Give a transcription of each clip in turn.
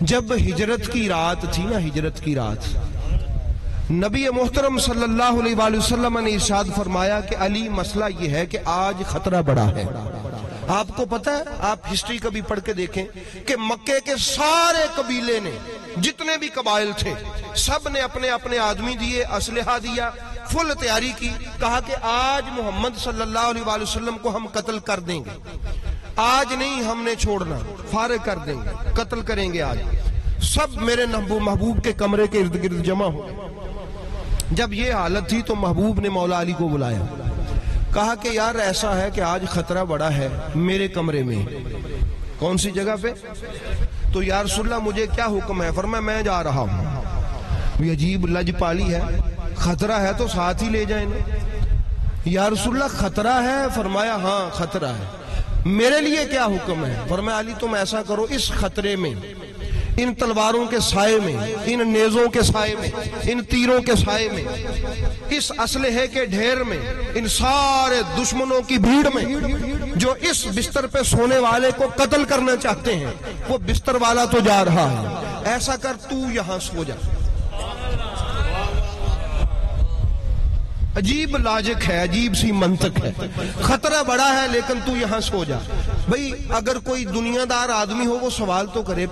جب ہجرت کی رات تھی نا، ہجرت کی رات، نبی محترم صلی اللہ علیہ وآلہ وسلم نے ارشاد فرمایا کہ علی مسئلہ یہ ہے کہ آج خطرہ بڑا ہے۔ آپ کو پتہ ہے، آپ ہسٹری کبھی پڑھ کے دیکھیں کہ مکے کے سارے قبیلے نے، جتنے بھی قبائل تھے، سب نے اپنے اپنے آدمی دیے، اسلحہ دیا، فل تیاری کی، کہا کہ آج محمد صلی اللہ علیہ وآلہ وسلم کو ہم قتل کر دیں گے، آج نہیں ہم نے چھوڑنا، فارغ کر دیں گے، قتل کریں گے آج۔ سب میرے محبوب کے کمرے کے ارد گرد جمع ہو گئے۔ جب یہ حالت تھی تو محبوب نے مولا علی کو بلایا، کہا کہ یار ایسا ہے کہ آج خطرہ بڑا ہے میرے کمرے میں۔ کون سی جگہ پہ؟ تو یا رسول اللہ مجھے کیا حکم ہے؟ فرمایا میں جا رہا ہوں۔ یہ عجیب لج پالی ہے، خطرہ ہے تو ساتھ ہی لے جائیں۔ یا رسول اللہ خطرہ ہے؟ فرمایا ہاں خطرہ ہے۔ میرے لیے کیا حکم ہے؟ فرمایا علی تم ایسا کرو، اس خطرے میں، ان تلواروں کے سائے میں، ان نیزوں کے سائے میں، ان تیروں کے سائے میں، اس اسلحے کے ڈھیر میں، ان سارے دشمنوں کی بھیڑ میں، جو اس بستر پہ سونے والے کو قتل کرنا چاہتے ہیں، وہ بستر والا تو جا رہا ہے، ایسا کر تو یہاں سو جا۔ عجیب لاجک ہے، عجیب سی منطق ہے، خطرہ بڑا ہے لیکن تو یہاں سو جا۔ بھئی اگر کوئی دنیا دار آدمی ہو وہ سوال تو کرے،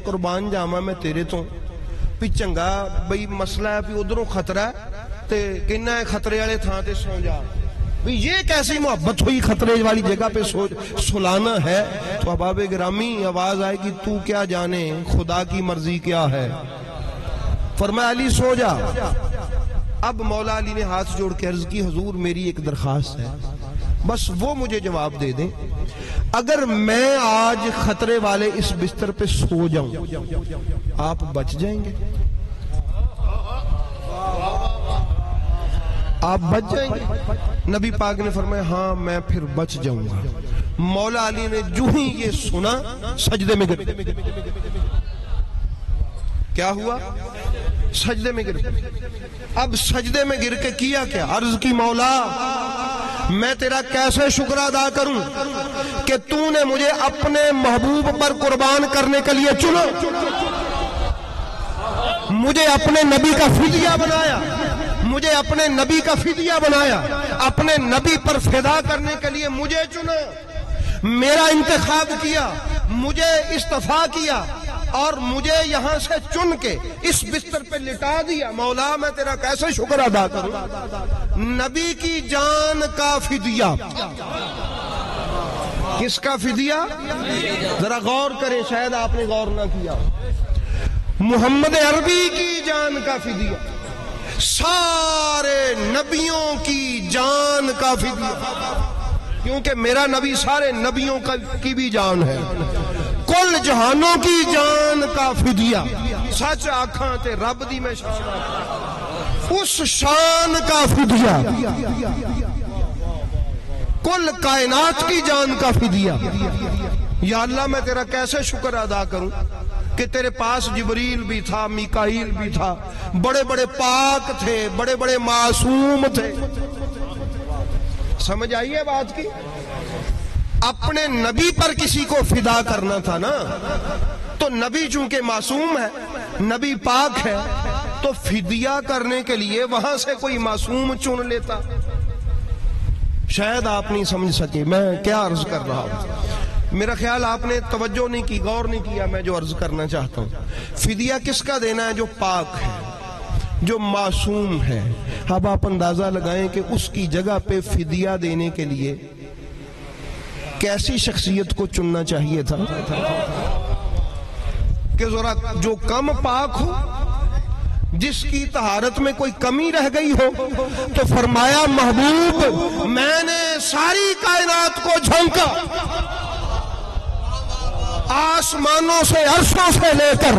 قربان جاواں میں تیرے تو بھی چنگا، بھئی مسئلہ ہے بھی ادھروں خطرہ ہے تے کہنا ہے خطرے والے تھاں تے سو جا۔ بھئی یہ کیسی محبت ہوئی، خطرے والی جگہ پہ سلانا ہے؟ تو احباب گرامی آواز آئے گی تو کیا جانے خدا کی مرضی کیا ہے۔ فرمایا علی سو جا۔ اب مولا علی نے ہاتھ جوڑ کے عرض کی حضور میری ایک درخواست ہے، بس وہ مجھے جواب دے دیں، اگر میں آج خطرے والے اس بستر پہ سو جاؤں آپ بچ جائیں گے؟ آپ بچ جائیں گے؟ نبی پاک نے فرمایا ہاں میں پھر بچ جاؤں گا۔ مولا علی نے جو ہی یہ سنا سجدے میں گر۔ کیا ہوا؟ سجدے میں گر۔ اب سجدے میں گر کے کیا کیا؟ عرض کی مولا میں تیرا کیسے شکر ادا کروں کہ تو نے مجھے اپنے محبوب پر قربان کرنے کے لیے چنا، مجھے اپنے نبی کا فدیہ بنایا، مجھے اپنے نبی کا فدیہ بنایا، اپنے نبی پر فدا کرنے کے لیے مجھے چنا، میرا انتخاب کیا، مجھے اصطفیٰ کیا اور مجھے یہاں سے چن کے اس بستر پہ لٹا دیا۔ مولا میں تیرا کیسے شکر ادا کروں؟ نبی کی جان کا فدیہ۔ کس کا فدیہ؟ ذرا غور کریں، شاید آپ نے غور نہ کیا۔ محمد عربی کی جان کا فدیہ، سارے نبیوں کی جان کا فدیہ، کیونکہ میرا نبی سارے نبیوں کی بھی جان ہے، کل جہانوں کی جان کا فدیہ۔ سچ آکھاں تے رب دی میں شان آکھاں، اس شان کا فدیہ، کل کائنات کی جان کا فدیہ۔ یا اللہ میں تیرا کیسے شکر ادا کروں کہ تیرے پاس جبریل بھی تھا، میکائیل بھی تھا، بڑے بڑے پاک تھے، بڑے بڑے معصوم تھے۔ سمجھ آئیے بات کی؟ اپنے نبی پر کسی کو فدا کرنا تھا نا، تو نبی چونکہ معصوم ہے، نبی پاک ہے، تو فدیہ کرنے کے لیے وہاں سے کوئی معصوم چن لیتا۔ شاید آپ نہیں سمجھ سکے میں کیا عرض کر رہا ہوں، میرا خیال آپ نے توجہ نہیں کی، غور نہیں کیا میں جو عرض کرنا چاہتا ہوں۔ فدیہ کس کا دینا ہے؟ جو پاک ہے، جو معصوم ہے۔ اب آپ اندازہ لگائیں کہ اس کی جگہ پہ فدیہ دینے کے لیے کیسی شخصیت کو چننا چاہیے تھا کہ ذرا جو کم پاک ہو، جس کی طہارت میں کوئی کمی رہ گئی ہو، تو فرمایا محبوب میں نے ساری کائنات کو جھانکا، آسمانوں سے عرشوں سے لے کر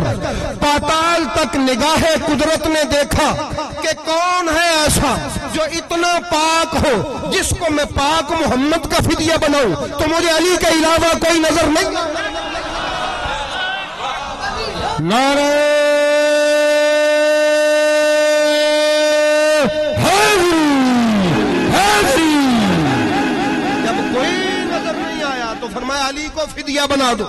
پاتال تک نگاہ قدرت نے دیکھا کہ کون ہے ایسا جو اتنا پاک ہو جس کو میں پاک محمد کا فدیہ بناؤں، تو مجھے علی کے علاوہ کوئی نظر نہیں۔ نعرہ جب کوئی نظر نہیں آیا تو فرمایا علی کو فدیہ بنا دو۔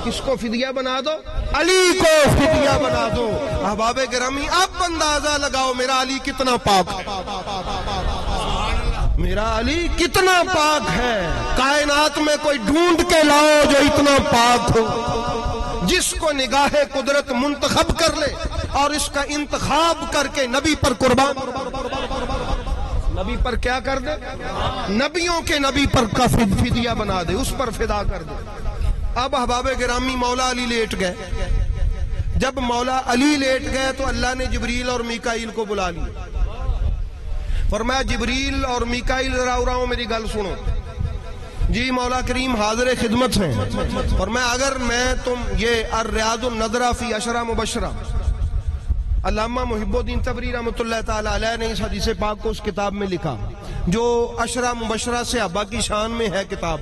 کس کو فدیہ بنا دو؟ علی کو فدیہ بنا دو۔ احباب گرامی اب اندازہ لگاؤ میرا علی کتنا پاک ہے، میرا علی کتنا پاک ہے۔ کائنات میں کوئی ڈھونڈ کے لاؤ جو اتنا پاک ہو، جس کو نگاہ قدرت منتخب کر لے اور اس کا انتخاب کر کے نبی پر قربان، نبی پر کیا کر دے؟ نبیوں کے نبی پر کا فدیہ بنا دے، اس پر فدا کر دے۔ اب احباب گرامی مولا علی لیٹ گئے۔ جب مولا علی لیٹ گئے تو اللہ نے جبریل اور میکائیل کو بلا لیا۔ فرمایا جبریل اور میکائیل ذرا اڑاؤ میری گل سنو۔ جی مولا کریم حاضر خدمت ہیں۔ فرمایا اگر میں تم یہ الریاض النظرہ فی عشرہ مبشرہ، علامہ محب الدین تبری رحمۃ اللہ تعالی علیہ نے اس حدیث پاک کو اس کتاب میں لکھا جو عشرہ مبشرہ صحابہ کی شان میں ہے کتاب،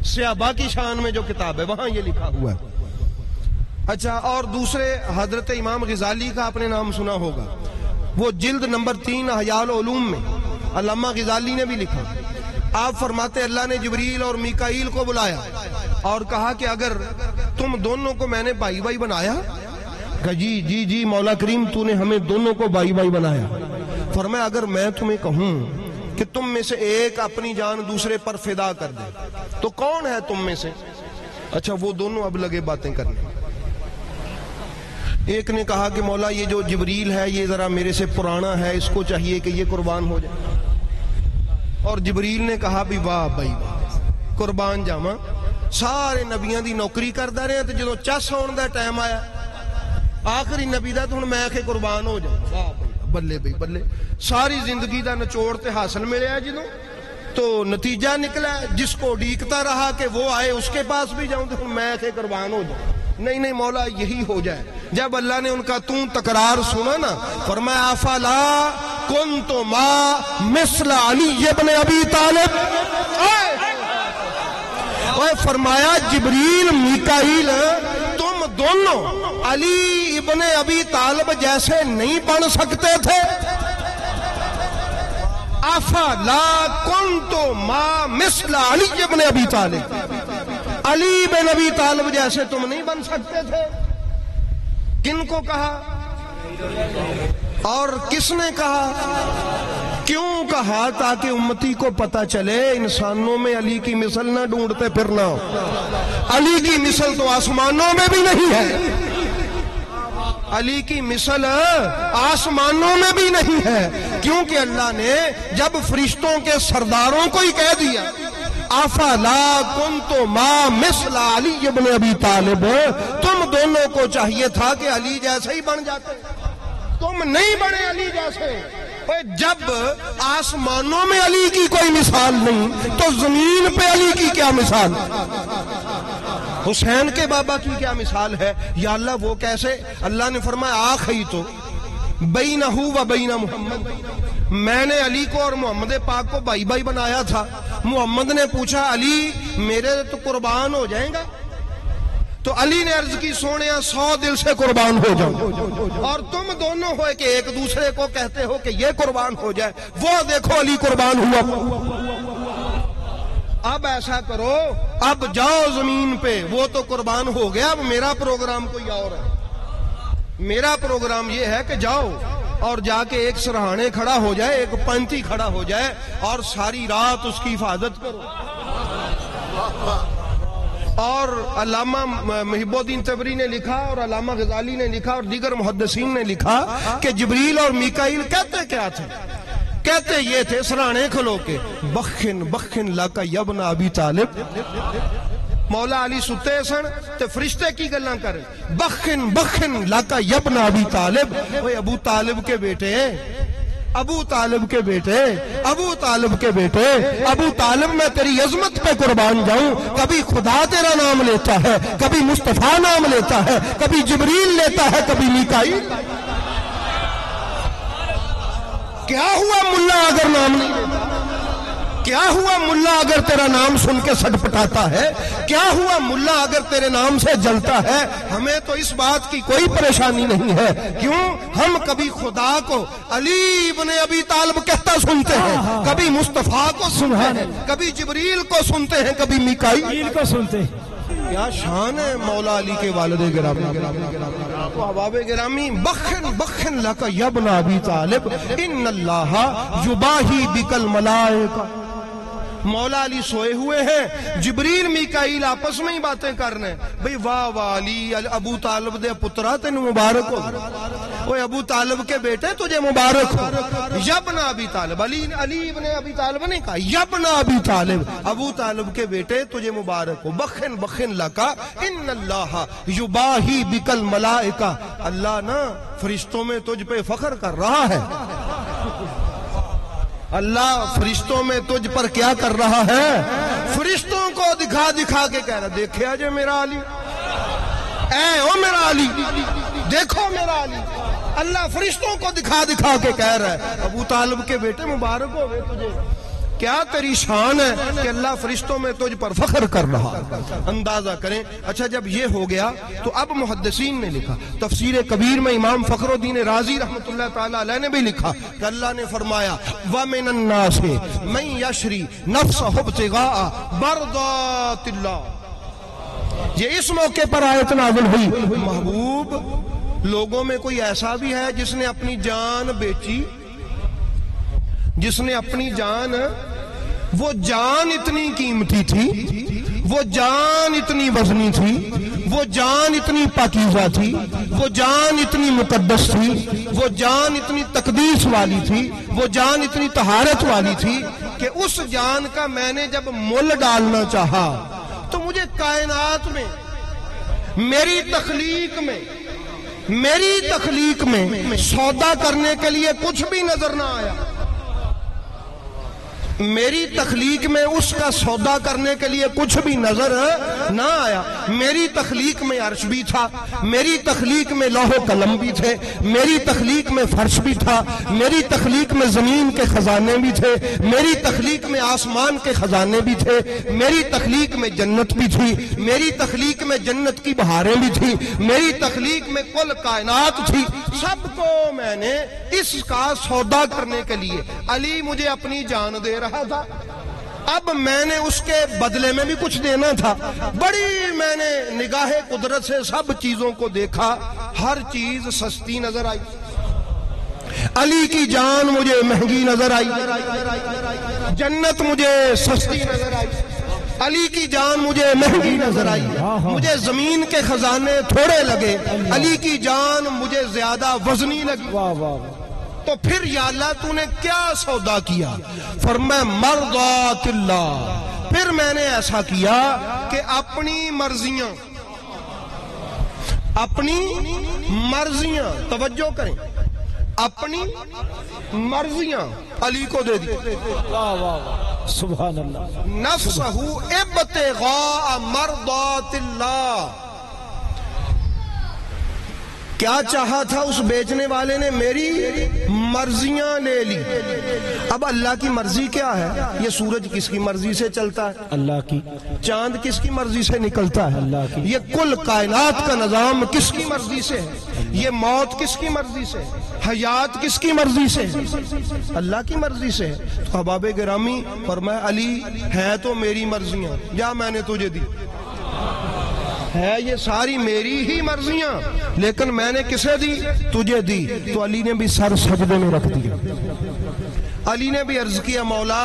صحابہ کی شان میں جو کتاب ہے وہاں یہ لکھا ہوا ہے۔ اچھا، اور دوسرے حضرت امام غزالی کا آپ نے نام سنا ہوگا، وہ جلد نمبر 3 احیاء العلوم میں علامہ غزالی نے بھی لکھا۔ آپ فرماتے اللہ نے جبریل اور میکائیل کو بلایا اور کہا کہ اگر تم دونوں کو میں نے بھائی بھائی بنایا، کہ جی جی جی مولا کریم تو نے ہمیں دونوں کو بھائی بھائی بنایا۔ فرمایا اگر میں تمہیں کہوں کہ تم میں سے ایک اپنی جان دوسرے پر فدا کر دے تو کون ہے تم میں سے؟ اچھا، وہ دونوں اب لگے باتیں کرنے۔ ایک نے کہا کہ مولا یہ جو جبریل ہے یہ ذرا میرے سے پرانا ہے، اس کو چاہیے کہ یہ قربان ہو جائے۔ اور جبریل نے کہا بھی واہ بھائی واہ، قربان جاواں، سارے نبیاں دی نوکری کردا رہے تے جدوں چس ہون دا ٹائم آیا آخری نبی دا تو ہن میں کہ قربان ہو جاؤں، واہ بھائی بلے بھائی بلے، ساری زندگی دا نچوڑ تے حاصل ملیا جدوں تو نتیجہ نکلا جس کو ڈیکتا رہا کہ وہ آئے اس کے پاس بھی جاؤں تو ہن میں کہ قربان ہو جاؤں۔ نہیں نہیں مولا یہی ہو جائے۔ جب اللہ نے ان کا تکرار سنا نا، فرمایا افلا کنت ما مثل علی ابن ابی طالب، اور فرمایا جبریل میکائیل تم دونوں علی ابن ابی طالب جیسے نہیں بن سکتے تھے؟ افلا کنت ما مثل علی ابن ابی طالب، علی بن ابی طالب جیسے تم نہیں بن سکتے تھے۔ کن کو کہا اور کس نے کہا؟ کیوں کہا؟ تاکہ امتی کو پتا چلے انسانوں میں علی کی مثل نہ ڈھونڈتے پھرنا، علی کی مثل تو آسمانوں میں بھی نہیں ہے، علی کی مثل آسمانوں میں بھی نہیں ہے، کیونکہ اللہ نے جب فرشتوں کے سرداروں کو ہی کہہ دیا افلا کنت ما مثل علی ابن ابی طالب، تم دونوں کو چاہیے تھا کہ علی جیسے ہی بن جاتے، تم نہیں بنے علی جیسے۔ جب آسمانوں میں علی کی کوئی مثال نہیں تو زمین پہ علی کی کیا مثال؟ حسین کے بابا کی کیا مثال ہے؟ یا اللہ وہ کیسے؟ اللہ نے فرمایا آخری تو بینہ و بین محمد، میں نے علی کو اور محمد پاک کو بھائی بھائی بنایا تھا۔ محمد نے پوچھا علی میرے تو قربان ہو جائیں گا؟ تو علی نے عرض کی سونیا 100 دل سے قربان ہو جاؤں، اور تم دونوں ہوئے کہ ایک دوسرے کو کہتے ہو کہ یہ قربان ہو جائے، وہ دیکھو علی قربان ہوا۔ اب ایسا کرو، اب جاؤ زمین پہ، وہ تو قربان ہو گیا، اب میرا پروگرام کوئی اور ہے۔ میرا پروگرام یہ ہے کہ جاؤ اور جا کے ایک سرہانے کھڑا ہو جائے، ایک پنتی کھڑا ہو جائے اور ساری رات اس کی حفاظت کرو۔ اور علامہ محب الدین تبری نے لکھا اور علامہ غزالی نے لکھا اور دیگر محدثین نے لکھا کہ جبریل اور میکائیل کہتے کیا تھے؟ کہتے یہ تھے سرانے کھلو کے بخن بخن لاکا یبن ابی طالب، مولا علی ستے سن تے فرشتے کی گلاں کریں بخن بخن لاکا یبن ابی طالب، وہ ابو طالب کے بیٹے، ابو طالب کے بیٹے، ابو طالب کے بیٹے، ابو طالب میں تیری عظمت پہ قربان جاؤں۔ کبھی خدا تیرا نام لیتا ہے، کبھی مصطفیٰ نام لیتا ہے، کبھی جبریل لیتا ہے، کبھی میکائیل۔ کیا ہوا ملا اگر نام نہیں لیتا؟ کیا ہوا ملا اگر تیرا نام سن کے سٹ پٹاتا ہے؟ کیا ہوا ملا اگر تیرے نام سے جلتا ہے؟ ہمیں تو اس بات کی کوئی پریشانی نہیں ہے، کیوں؟ ہم کبھی خدا کو علی ابن ابی طالب کہتا سنتے ہیں، کبھی مصطفیٰ کو سنتے ہیں، کبھی جبریل کو سنتے ہیں، کبھی میکائیل کو سنتے ہیں۔ کیا شان ہے مولا علی کے والد گرامی. تو احباب گرامی بخن لک یا ابن ابی طالب ان اللہ یباہی بک الملائکہ. مولا علی سوئے ہوئے ہیں، جبریل میکائیل آپس میں ہی باتیں کرنے. بھئی واہ واہ علی، ابو طالب دے پترا تینوں مبارک ہو. اوے ابو طالب کے بیٹے تجھے مبارک ہو. یبن ابی طالب، علی ابن ابی طالب نے کہا یبن ابی طالب، ابو طالب کے بیٹے تجھے مبارک ہو. بخن لکا ان اللہ یباہی بک الملائکہ. اللہ نا فرشتوں میں تجھ پہ فخر کر رہا ہے. اللہ فرشتوں میں تجھ پر کیا کر رہا ہے؟ فرشتوں کو دکھا دکھا کے کہہ رہا دیکھیا جو میرا علی، اے او میرا علی، دیکھو میرا علی. اللہ فرشتوں کو دکھا دکھا کے کہہ رہا ہے ابو طالب کے بیٹے مبارک ہو گئے تجھے. کیا تیری شان ہے کہ اللہ فرشتوں میں تجھ پر فخر کر رہا. اندازہ کریں. اچھا جب یہ ہو گیا تو اب محدثین نے لکھا، تفسیر کبیر میں امام فخر الدین رازی رحمۃ اللہ تعالی علیہ نے بھی لکھا کہ اللہ نے فرمایا وَمِنَ النَّاسِ مَن يَشْرِي نَفْسَهُ ابْتِغَاءَ مَرْضَاتِ اللَّهِ. یہ اس موقع پر آیت نازل ہوئی. محبوب لوگوں میں کوئی ایسا بھی ہے جس نے اپنی جان بیچی، جس نے اپنی جان، وہ جان اتنی قیمتی تھی، وہ جان اتنی وزنی تھی، وہ جان اتنی پاکیزہ تھی، وہ جان اتنی مقدس تھی، وہ جان اتنی تقدیس والی تھی، وہ جان اتنی طہارت والی تھی کہ اس جان کا میں نے جب مول ڈالنا چاہا تو مجھے کائنات میں، میری تخلیق میں سودا کرنے کے لیے کچھ بھی نظر نہ آیا. میری تخلیق میں اس کا سودا کرنے کے لیے کچھ بھی نظر نہ آیا. میری تخلیق میں عرش بھی تھا، میری تخلیق میں لوح و قلم بھی تھے، میری تخلیق میں فرش بھی تھا، میری تخلیق میں زمین کے خزانے بھی تھے، میری تخلیق میں آسمان کے خزانے بھی تھے، میری تخلیق میں جنت بھی تھی، میری تخلیق میں جنت کی بہاریں بھی تھی، میری تخلیق میں کل کائنات تھی. سب کو میں نے اس کا سودا کرنے کے لیے، علی مجھے اپنی جان دے رہا تھا، اب میں نے اس کے بدلے میں بھی کچھ دینا تھا. بڑی میں نے نگاہ قدرت سے سب چیزوں کو دیکھا، ہر چیز سستی نظر آئی. علی کی جان مجھے مہنگی نظر آئی، جنت مجھے سستی نظر آئی، علی کی جان مجھے مہنگی نظر آئی، مجھے زمین کے خزانے تھوڑے لگے، علی کی جان مجھے زیادہ وزنی لگی. تو پھر یا اللہ تو نے کیا سودا کیا؟ فرمایا مرضات اللہ. پھر میں نے ایسا کیا کہ اپنی مرضیاں توجہ کریں، اپنی مرضیاں علی کو دے دی. سبحان اللہ. نفسہ ابتغاء مرضات اللہ. کیا چاہا تھا اس بیچنے والے نے؟ میری مرضیاں لے لی. اب اللہ کی مرضی کیا ہے؟ یہ سورج کس کی مرضی سے چلتا ہے؟ اللہ کی. چاند کس کی مرضی سے نکلتا ہے؟ اللہ کی. یہ کل کائنات کا نظام کس کی مرضی سے ہے؟ یہ موت کس کی مرضی سے ہے؟ حیات کس کی مرضی سے ہے؟ اللہ کی مرضی سے ہے. تو احباب گرامی فرمایا علی ہے تو میری مرضیاں، یا میں نے تجھے دی ہے، یہ ساری میری ہی مرضیاں، لیکن میں نے کسے دی؟ تجھے دی. تو علی نے بھی سر سجدے میں رکھ دیا. علی نے بھی عرض کیا مولا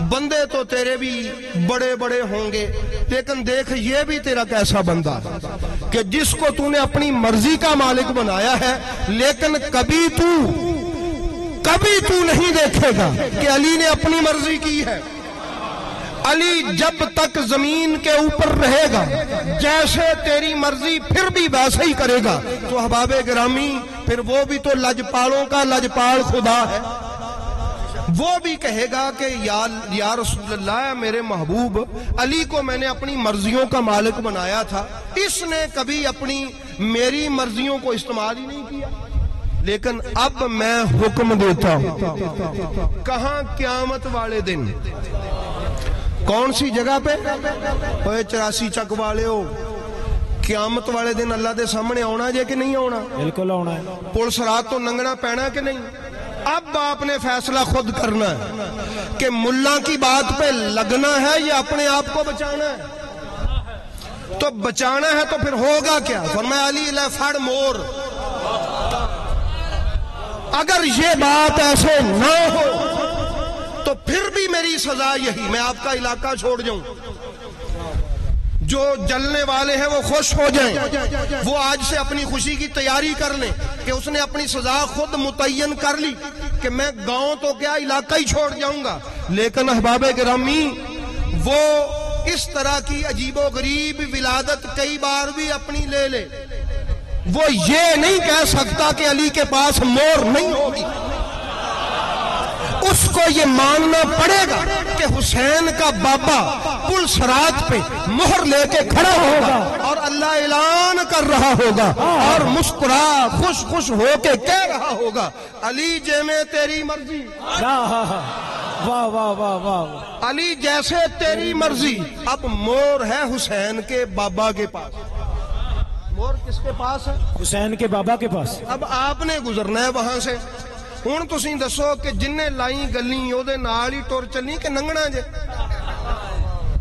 بندے تو تیرے بھی بڑے بڑے ہوں گے، لیکن دیکھ یہ بھی تیرا کیسا بندہ کہ جس کو تو نے اپنی مرضی کا مالک بنایا ہے، لیکن کبھی تو نہیں دیکھے گا کہ علی نے اپنی مرضی کی ہے. علی جب تک زمین کے اوپر رہے گا جیسے تیری مرضی پھر بھی ویسے ہی کرے گا. تو احباب گرامی پھر وہ بھی تو لجپالوں کا لجپال خدا ہے، وہ بھی کہے گا کہ یا رسول اللہ میرے محبوب علی کو میں نے اپنی مرضیوں کا مالک بنایا تھا، اس نے کبھی اپنی میری مرضیوں کو استعمال ہی نہیں کیا. لیکن اب میں حکم دیتا ہوں. کہاں؟ قیامت والے دن. کون سی جگہ پہ؟ 84 چک والے ہو، قیامت والے دن اللہ دے سامنے آنا جے کہ نہیں آنا؟ بالکل آنا ہے. پولیس رات تو لنگنا پینا کہ نہیں؟ اب آپ نے فیصلہ خود کرنا ہے کہ ملا کی بات پہ لگنا ہے یا اپنے آپ کو بچانا ہے. تو بچانا ہے تو پھر ہوگا کیا؟ فرمایا علی لے پھڑ مور. اگر یہ بات ایسے نہ ہو تو پھر بھی میری سزا یہی، میں آپ کا علاقہ چھوڑ جاؤں. جو جلنے والے ہیں وہ خوش ہو جائیں، وہ آج سے اپنی خوشی کی تیاری کر لیں کہ اس نے اپنی سزا خود متعین کر لی کہ میں گاؤں تو کیا علاقہ ہی چھوڑ جاؤں گا. لیکن احباب گرامی، وہ اس طرح کی عجیب و غریب ولادت کئی بار بھی اپنی لے لے، وہ یہ نہیں کہہ سکتا کہ علی کے پاس مور نہیں ہوگی. اس کو یہ ماننا پڑے گا کہ حسین کا بابا پل صراط پہ مہر لے کے کھڑا ہوگا اور اللہ اعلان کر رہا ہوگا اور مسکرا خوش خوش ہو کے کہہ رہا ہوگا علی جے میں تیری مرضی. واہ واہ واہ واہ. علی جیسے تیری مرضی. اب مور ہے حسین کے بابا کے پاس. مور کس کے پاس ہے؟ حسین کے بابا کے پاس. اب آپ نے گزرنا ہے وہاں سے. ہوں تسی دسو کہ جن نے لائی گلی او دے نال ہی ٹر چلنی کہ ننگنا جے؟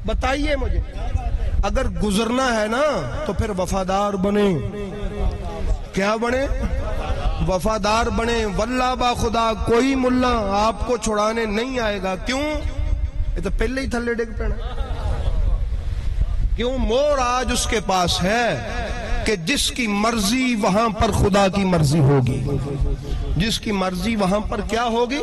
بتائیے مجھے. اگر گزرنا ہے نا تو پھر وفادار بنے. کیا بنے؟ وفادار بنے. واللہ با خدا کوئی ملا آپ کو چھڑانے نہیں آئے گا. کیوں؟ یہ تو پہلے ہی تھلے ڈگ پینا. کیوں؟ مور آج اس کے پاس ہے کہ جس کی مرضی وہاں پر خدا کی مرضی ہوگی. جس کی مرضی وہاں پر کیا ہوگی؟